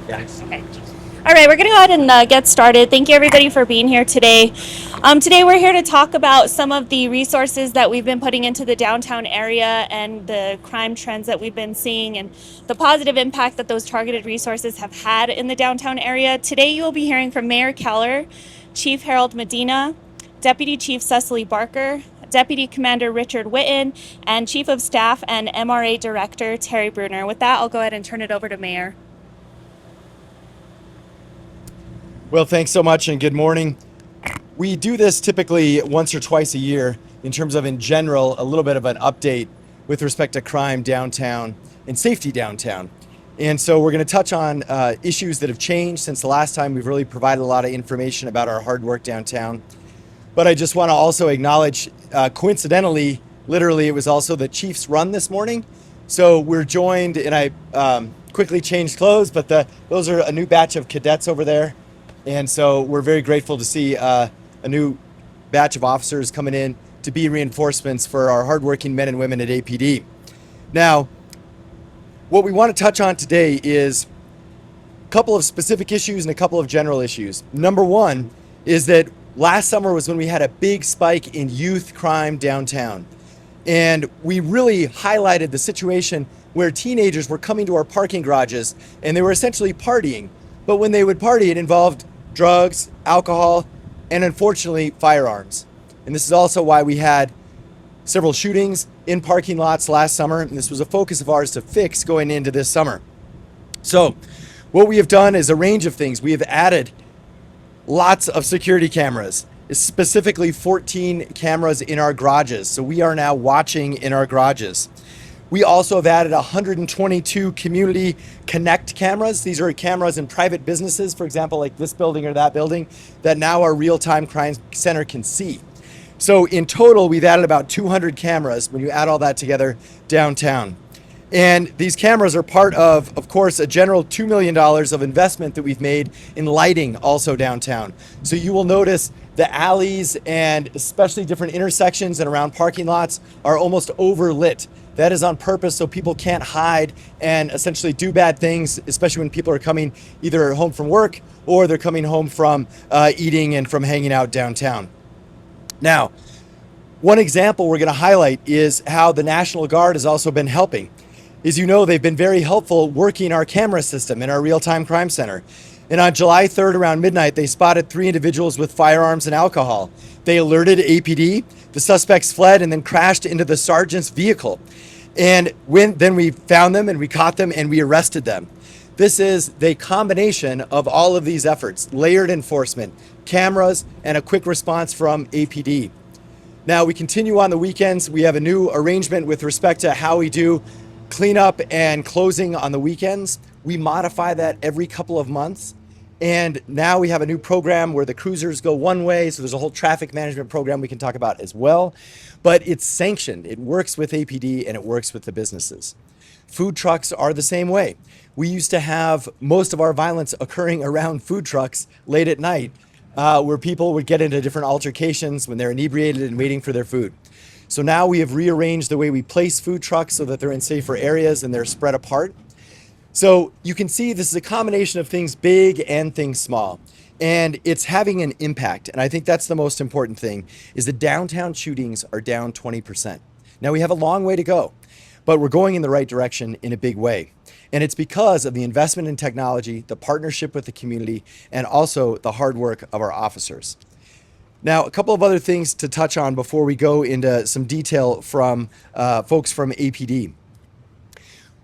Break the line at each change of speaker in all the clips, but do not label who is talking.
Okay. All right, we're going to go ahead and get started. Thank you, everybody, for being here today. Today, we're here to talk about some of the resources that we've been putting into the downtown area and the crime trends that we've been seeing and the positive impact that those targeted resources have had in the downtown area. Today, you will be hearing from Mayor Keller, Chief Harold Medina, Deputy Chief Cecily Barker, Deputy Commander Richard Witten, and Chief of Staff and MRA Director Terry Bruner. With that, I'll go ahead and turn it over to Mayor.
Well, thanks so much and good morning. We do this typically once or twice a year in terms of, in general, a little bit of an update with respect to crime downtown and safety downtown. And so we're going to touch on issues that have changed since the last time. We've really provided a lot of information about our hard work downtown. But I just want to also acknowledge, coincidentally, literally, it was also the Chiefs' run this morning. So we're joined, and I quickly changed clothes, but those are a new batch of cadets over there. And so we're very grateful to see a new batch of officers coming in to be reinforcements for our hardworking men and women at APD. Now, what we want to touch on today is a couple of specific issues and a couple of general issues. Number one is that last summer was when we had a big spike in youth crime downtown. And we really highlighted the situation where teenagers were coming to our parking garages and they were essentially partying. But when they would party, it involved drugs, alcohol, and unfortunately, firearms. And this is also why we had several shootings in parking lots last summer, and this was a focus of ours to fix going into this summer. So what we have done is a range of things. We have added lots of security cameras, specifically 14 cameras in our garages. So we are now watching in our garages. We also have added 122 community connect cameras. These are cameras in private businesses, for example, like this building or that building, that now our real-time crime center can see. So in total, we've added about 200 cameras when you add all that together downtown. And these cameras are part of course, a general $2 million of investment that we've made in lighting also downtown. So you will notice the alleys and especially different intersections and around parking lots are almost overlit. That is on purpose so people can't hide and essentially do bad things, especially when people are coming either home from work or they're coming home from eating and from hanging out downtown. Now, one example we're going to highlight is how the National Guard has also been helping. As you know, they've been very helpful working our camera system in our real-time crime center. And on July 3rd around midnight, they spotted 3 individuals with firearms and alcohol. They alerted APD. The suspects fled and then crashed into the sergeant's vehicle. And then we found them and we caught them and we arrested them. This is the combination of all of these efforts: layered enforcement, cameras, and a quick response from APD. Now we continue on the weekends. We have a new arrangement with respect to how we do cleanup and closing on the weekends. We modify that every couple of months. And now we have a new program where the cruisers go one way. So there's a whole traffic management program we can talk about as well. But it's sanctioned. It works with APD and it works with the businesses. Food trucks are the same way. We used to have most of our violence occurring around food trucks late at night, where people would get into different altercations when they're inebriated and waiting for their food. So now we have rearranged the way we place food trucks so that they're in safer areas and they're spread apart. So you can see this is a combination of things big and things small, and it's having an impact. And I think that's the most important thing, is the downtown shootings are down 20%. Now we have a long way to go, but we're going in the right direction in a big way. And it's because of the investment in technology, the partnership with the community, and also the hard work of our officers. Now, a couple of other things to touch on before we go into some detail from folks from APD.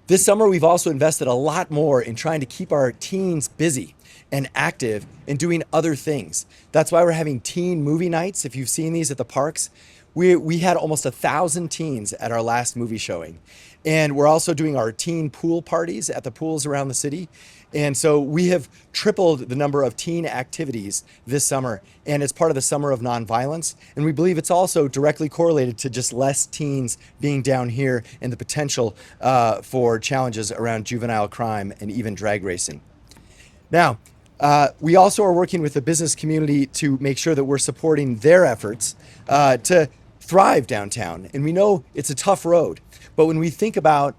This summer, we've also invested a lot more in trying to keep our teens busy and active and doing other things. That's why we're having teen movie nights. If you've seen these at the parks, we had almost 1,000 teens at our last movie showing. And we're also doing our teen pool parties at the pools around the city. And so we have tripled the number of teen activities this summer, and it's part of the Summer of Nonviolence. And we believe it's also directly correlated to just less teens being down here and the potential for challenges around juvenile crime and even drag racing. Now, we also are working with the business community to make sure that we're supporting their efforts to thrive downtown. And we know it's a tough road, but when we think about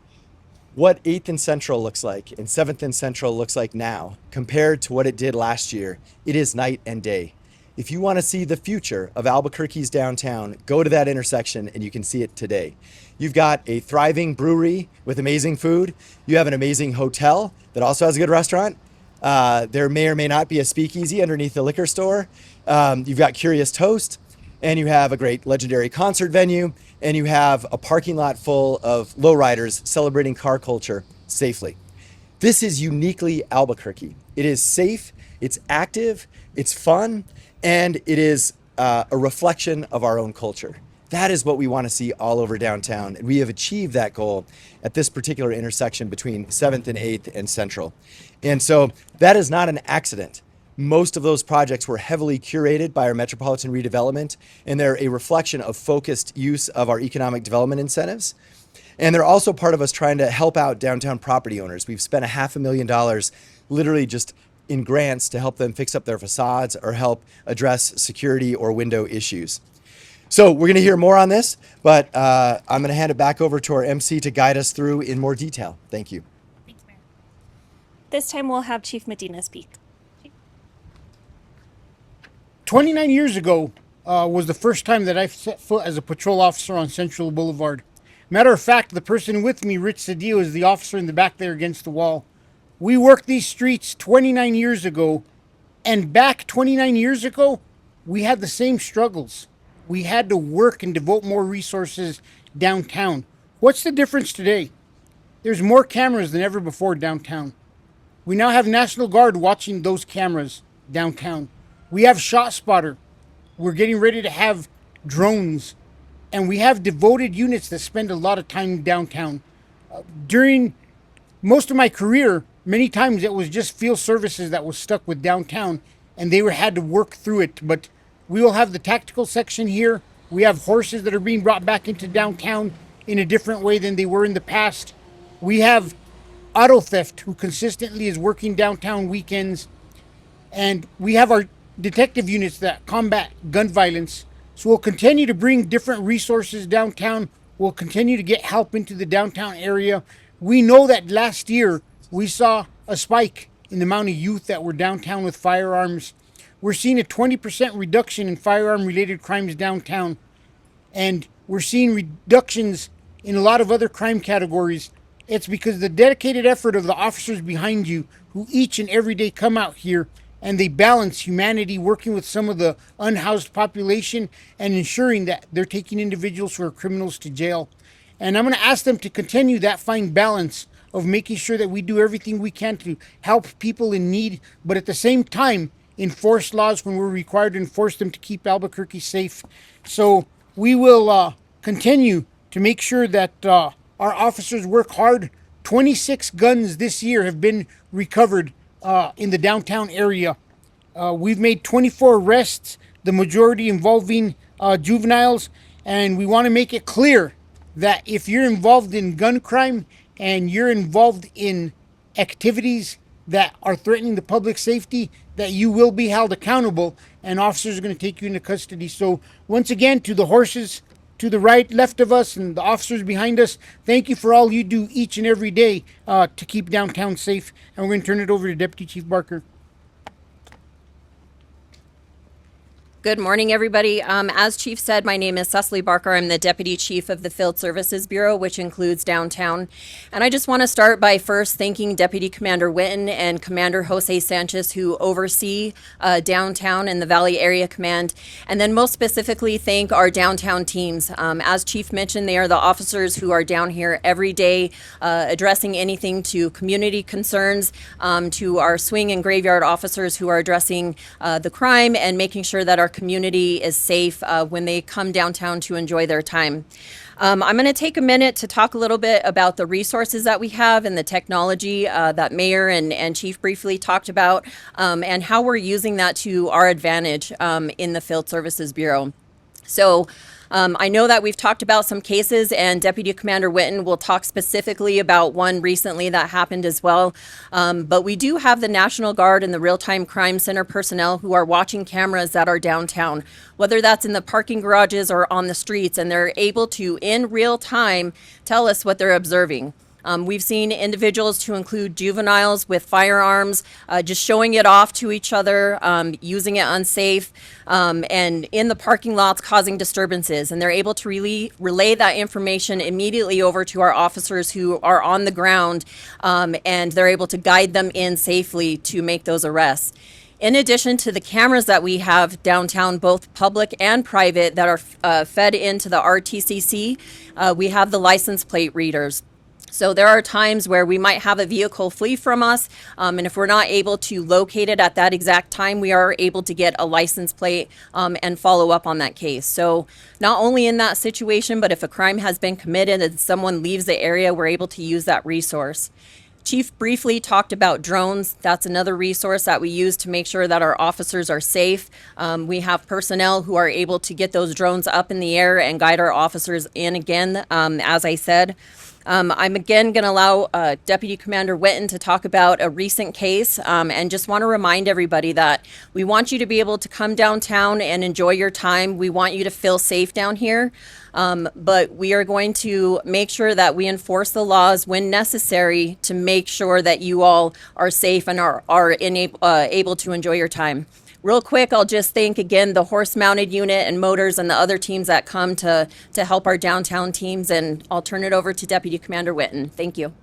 what 8th and Central looks like and 7th and Central looks like now compared to what it did last year, it is night and day. If you want to see the future of Albuquerque's downtown, go to that intersection and you can see it today. You've got a thriving brewery with amazing food. You have an amazing hotel that also has a good restaurant. There may or may not be a speakeasy underneath the liquor store. You've got Curious Toast, and you have a great legendary concert venue, and you have a parking lot full of lowriders celebrating car culture safely. This is uniquely Albuquerque. It is safe, it's active, it's fun, and it is a reflection of our own culture. That is what we want to see all over downtown. And we have achieved that goal at this particular intersection between 7th and 8th and Central. And so that is not an accident. Most of those projects were heavily curated by our Metropolitan Redevelopment, and they're a reflection of focused use of our economic development incentives. And they're also part of us trying to help out downtown property owners. We've spent $500,000 literally just in grants to help them fix up their facades or help address security or window issues. So we're going to hear more on this, but I'm going to hand it back over to our MC to guide us through in more detail. Thank you.
Thanks, Mayor. This time we'll have Chief Medina speak.
29 years ago was the first time that I set foot as a patrol officer on Central Boulevard. Matter of fact, the person with me, Rich Cedillo, is the officer in the back there against the wall. We worked these streets 29 years ago, and back 29 years ago, we had the same struggles. We had to work and devote more resources downtown. What's the difference today? There's more cameras than ever before downtown. We now have National Guard watching those cameras downtown. We have Shot Spotter. We're getting ready to have drones. And we have devoted units that spend a lot of time downtown. During most of my career, many times it was just field services that was stuck with downtown, and they had to work through it. But we will have the tactical section here. We have horses that are being brought back into downtown in a different way than they were in the past. We have auto theft, who consistently is working downtown weekends. And we have our detective units that combat gun violence. So we'll continue to bring different resources downtown. We'll continue to get help into the downtown area. We know that last year we saw a spike in the amount of youth that were downtown with firearms. We're seeing a 20% reduction in firearm-related crimes downtown. And we're seeing reductions in a lot of other crime categories. It's because of the dedicated effort of the officers behind you, who each and every day come out here and they balance humanity, working with some of the unhoused population and ensuring that they're taking individuals who are criminals to jail. And I'm going to ask them to continue that fine balance of making sure that we do everything we can to help people in need, but at the same time, enforce laws when we're required to enforce them to keep Albuquerque safe. So we will continue to make sure that our officers work hard. 26 guns this year have been recovered in the downtown area. We've made 24 arrests, the majority involving juveniles, and we want to make it clear that if you're involved in gun crime and you're involved in activities that are threatening the public safety, that you will be held accountable and officers are going to take you into custody. So once again, to the horses to the right, left of us, and the officers behind us, thank you for all you do each and every day to keep downtown safe. And we're going to turn it over to Deputy Chief Barker.
Good morning, everybody. As Chief said, my name is Cecily Barker. I'm the Deputy Chief of the Field Services Bureau, which includes downtown. And I just want to start by first thanking Deputy Commander Witten and Commander Jose Sanchez, who oversee downtown and the Valley Area Command. And then most specifically, thank our downtown teams. As Chief mentioned, they are the officers who are down here every day addressing anything to community concerns, to our swing and graveyard officers who are addressing the crime and making sure that our community is safe when they come downtown to enjoy their time. I'm going to take a minute to talk a little bit about the resources that we have and the technology that Mayor and Chief briefly talked about, and how we're using that to our advantage in the Field Services Bureau. So I know that we've talked about some cases, and Deputy Commander Witten will talk specifically about one recently that happened as well. But we do have the National Guard and the Real-Time Crime Center personnel who are watching cameras that are downtown, whether that's in the parking garages or on the streets, and they're able to, in real time, tell us what they're observing. We've seen individuals to include juveniles with firearms, just showing it off to each other, using it unsafe, and in the parking lots causing disturbances. And they're able to relay that information immediately over to our officers who are on the ground, and they're able to guide them in safely to make those arrests. In addition to the cameras that we have downtown, both public and private, that are fed into the RTCC, we have the license plate readers. So there are times where we might have a vehicle flee from us, and if we're not able to locate it at that exact time, we are able to get a license plate and follow up on that case. So not only in that situation, but if a crime has been committed and someone leaves the area, we're able to use that resource. Chief briefly talked about drones. That's another resource that we use to make sure that our officers are safe. We have personnel who are able to get those drones up in the air and guide our officers in again, as I said. I'm again going to allow Deputy Commander Witten to talk about a recent case, and just want to remind everybody that we want you to be able to come downtown and enjoy your time. We want you to feel safe down here, but we are going to make sure that we enforce the laws when necessary to make sure that you all are safe and are able to enjoy your time. Real quick, I'll just thank again the horse-mounted unit and motors and the other teams that come to help our downtown teams, and I'll turn it over to Deputy Commander Witten. Thank you.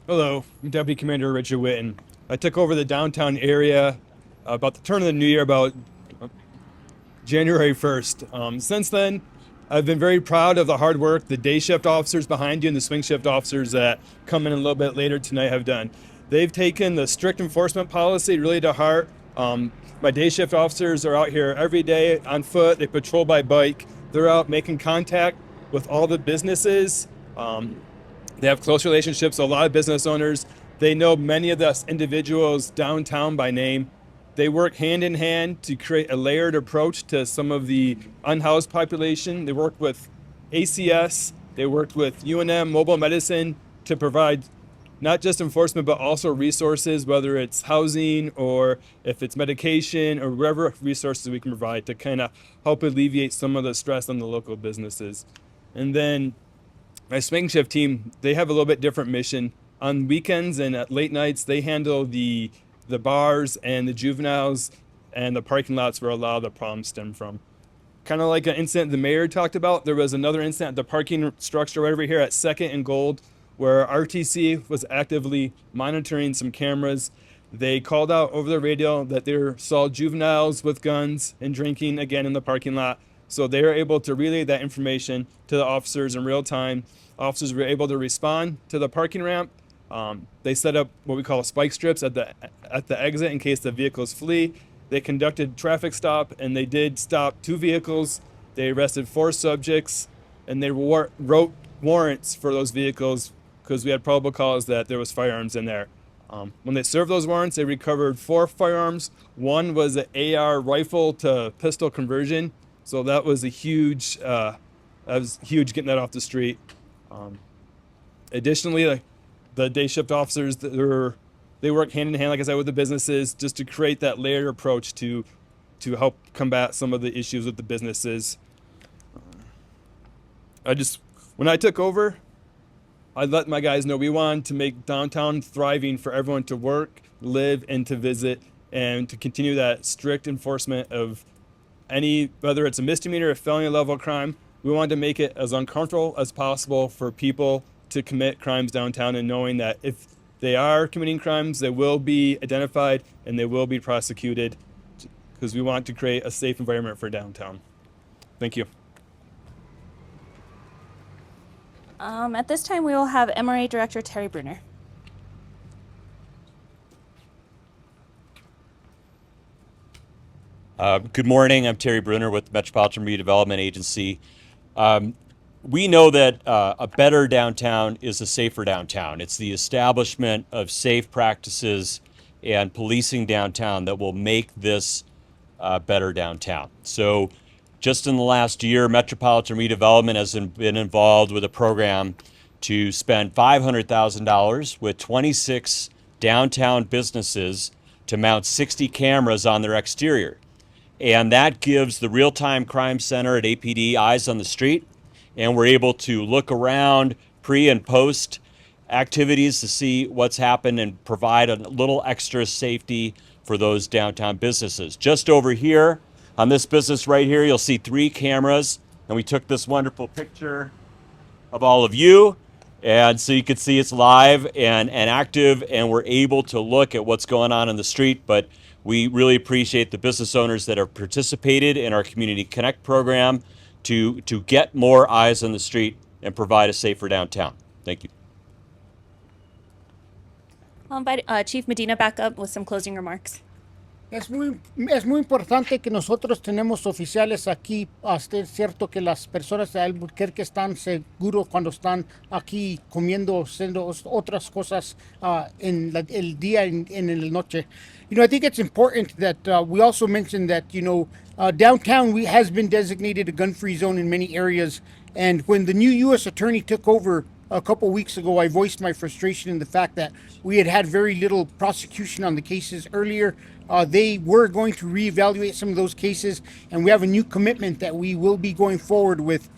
Hello, I'm Deputy Commander Richard Witten. I took over the downtown area about the turn of the new year, about January 1st. Since then, I've been very proud of the hard work the day shift officers behind you and the swing shift officers that come in a little bit later tonight have done. They've taken the strict enforcement policy really to heart. My day shift officers are out here every day on foot. They patrol by bike. They're out making contact with all the businesses. They have close relationships with a lot of business owners. They know many of the individuals downtown by name. They work hand in hand to create a layered approach to some of the unhoused population. They work with ACS. They worked with UNM Mobile Medicine to provide not just enforcement, but also resources, whether it's housing or if it's medication or whatever resources we can provide to kind of help alleviate some of the stress on the local businesses. And then my swing shift team, they have a little bit different mission. On weekends and at late nights, they handle the bars and the juveniles and the parking lots where a lot of the problems stem from. Kind of like an incident the mayor talked about, there was another incident at the parking structure right over here at 2nd and Gold, where RTC was actively monitoring some cameras. They called out over the radio that they saw juveniles with guns and drinking again in the parking lot. So they were able to relay that information to the officers in real time. Officers were able to respond to the parking ramp. They set up what we call spike strips at the exit in case the vehicles flee. They conducted traffic stop, and they did stop 2 vehicles. They arrested 4 subjects, and they wrote warrants for those vehicles because we had probable cause that there was firearms in there. When they served those warrants, they recovered 4 firearms. One was an AR rifle to pistol conversion, so that was huge getting that off the street. Additionally, the day shift officers, they work hand in hand, like I said, with the businesses just to create that layered approach to help combat some of the issues with the businesses. When I took over, I let my guys know we wanted to make downtown thriving for everyone to work, live, and to visit, and to continue that strict enforcement of whether it's a misdemeanor or felony level crime. We wanted to make it as uncomfortable as possible for people to commit crimes downtown, and knowing that if they are committing crimes, they will be identified and they will be prosecuted, because we want to create a safe environment for downtown. Thank you.
At this time, we will have MRA Director Terry Bruner.
Good morning. I'm Terry Bruner with the Metropolitan Redevelopment Agency. We know that a better downtown is a safer downtown. It's the establishment of safe practices and policing downtown that will make this better downtown. So just in the last year, Metropolitan Redevelopment has been involved with a program to spend $500,000 with 26 downtown businesses to mount 60 cameras on their exterior. And that gives the Real-Time Crime Center at APD eyes on the street. and we're able to look around pre and post activities to see what's happened and provide a little extra safety for those downtown businesses. Just over here on this business right here, you'll see 3 cameras, and we took this wonderful picture of all of you. And so you can see it's live and active, and we're able to look at what's going on in the street. But we really appreciate the business owners that have participated in our Community Connect program to get more eyes on the street and provide a safer downtown. Thank you.
I'll invite Chief Medina back up with some closing remarks.
Es muy importante que nosotros tenemos oficiales aquí. Es cierto que las personas de Albuquerque están seguros cuando están aquí comiendo, haciendo otras cosas en el día en la noche. I think it's important that we also mention that, downtown has been designated a gun-free zone in many areas. And when the new U.S. attorney took over a couple weeks ago, I voiced my frustration in the fact that we had very little prosecution on the cases earlier. They were going to reevaluate some of those cases, and we have a new commitment that we will be going forward with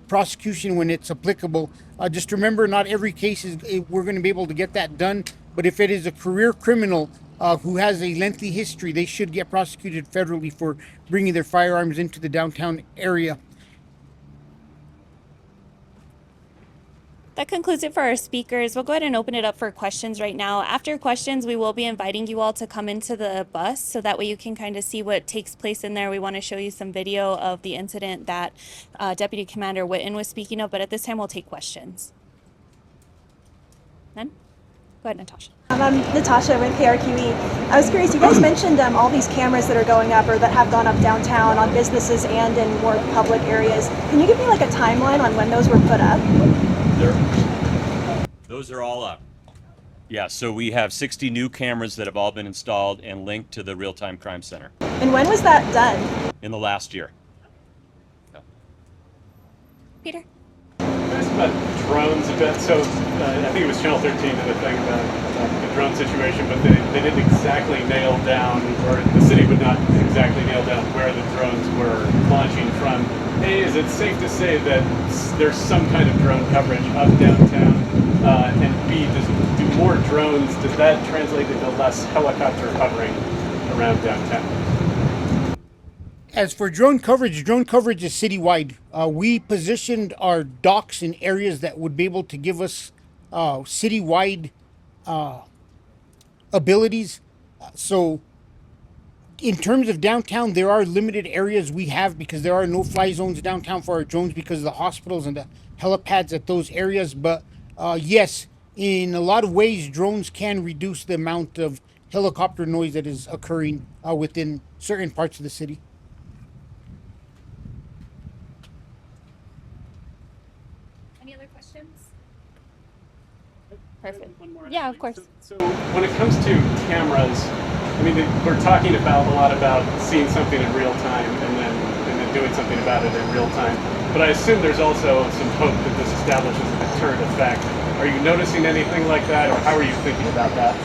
prosecution when it's applicable. Just remember, not every case we're going to be able to get that done, but if it is a career criminal who has a lengthy history, they should get prosecuted federally for bringing their firearms into the downtown area.
That concludes it for our speakers. We'll go ahead and open it up for questions right now. After questions, we will be inviting you all to come into the bus so that way you can kind of see what takes place in there. We want to show you some video of the incident that Deputy Commander Witten was speaking of, but at this time we'll take questions. None? Go ahead, Natasha.
I'm Natasha with KRQE. I was curious, you guys mentioned all these cameras that are going up or that have gone up downtown on businesses and in more public areas. Can you give me like a timeline on when those were put up?
Those are all up. Yeah, so we have 60 new cameras that have all been installed and linked to the real-time crime center
And when was that done?
in the last year.
Peter?
Ask about drones a bit. So I think it was Channel 13 did a thing about the drone situation, but they didn't exactly nail down, or the city would not exactly nail down where the drones were launching from. A, is it safe to say that there's some kind of drone coverage of downtown? And B, do more drones, does that translate into less helicopter hovering around downtown?
As for drone coverage is citywide. We positioned our docks in areas that would be able to give us citywide abilities. So in terms of downtown, there are limited areas we have because there are no-fly zones downtown for our drones because of the hospitals and the helipads at those areas. But yes, in a lot of ways, drones can reduce the amount of helicopter noise that is occurring within certain parts of the city.
Any other questions? Perfect.
One more,
Yeah,
actually.
of course.
So when it comes to cameras, I mean, we're talking about a lot about seeing something in real time and then doing something about it in real time. But I assume there's also some hope that this establishes a deterrent effect. Are you noticing anything like that, or how are you thinking about that?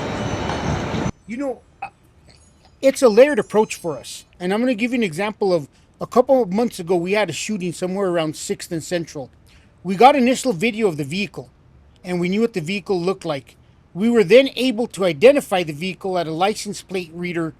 It's a layered approach for us. And I'm going to give you an example of a couple of months ago, we had a shooting somewhere around 6th and Central. We got initial video of the vehicle, and we knew what the vehicle looked like. We were then able to identify the vehicle at a license plate reader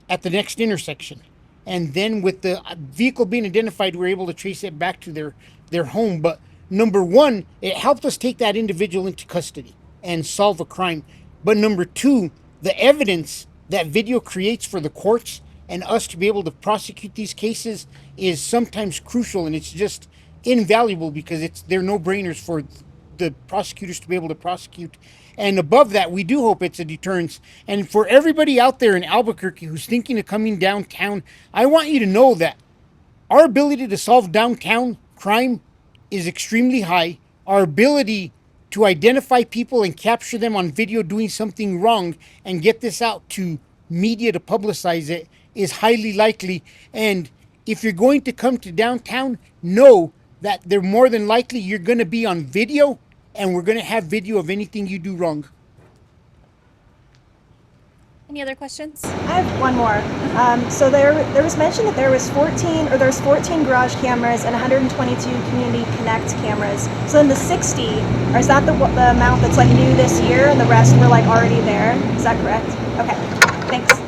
at the next intersection. And then with the vehicle being identified, we were able to trace it back to their home. But number one, it helped us take that individual into custody and solve a crime. But number two, the evidence that video creates for the courts and us to be able to prosecute these cases is sometimes crucial, and it's just invaluable because they're no-brainers for the prosecutors to be able to prosecute. And above that, we do hope it's a deterrence. And for everybody out there in Albuquerque who's thinking of coming downtown, I want you to know that our ability to solve downtown crime is extremely high. Our ability to identify people and capture them on video doing something wrong and get this out to media to publicize it is highly likely. And if you're going to come to downtown, know that they're more than likely you're going to be on video, and we're going to have video of anything you do wrong.
Any other questions?
I have one more. So there was mention that there's 14 garage cameras and 122 community connect cameras. So then the 60, or is that the amount that's like new this year, and the rest were like already there? Is that correct? Okay, thanks.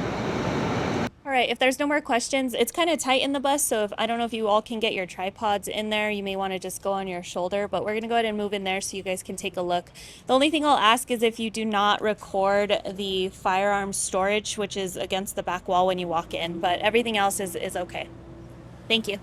All right, if there's no more questions, it's kind of tight in the bus, so if I don't know if you all can get your tripods in there, you may want to just go on your shoulder, but we're going to go ahead and move in there so you guys can take a look. The only thing I'll ask is if you do not record the firearm storage, which is against the back wall when you walk in, but everything else is okay. Thank you.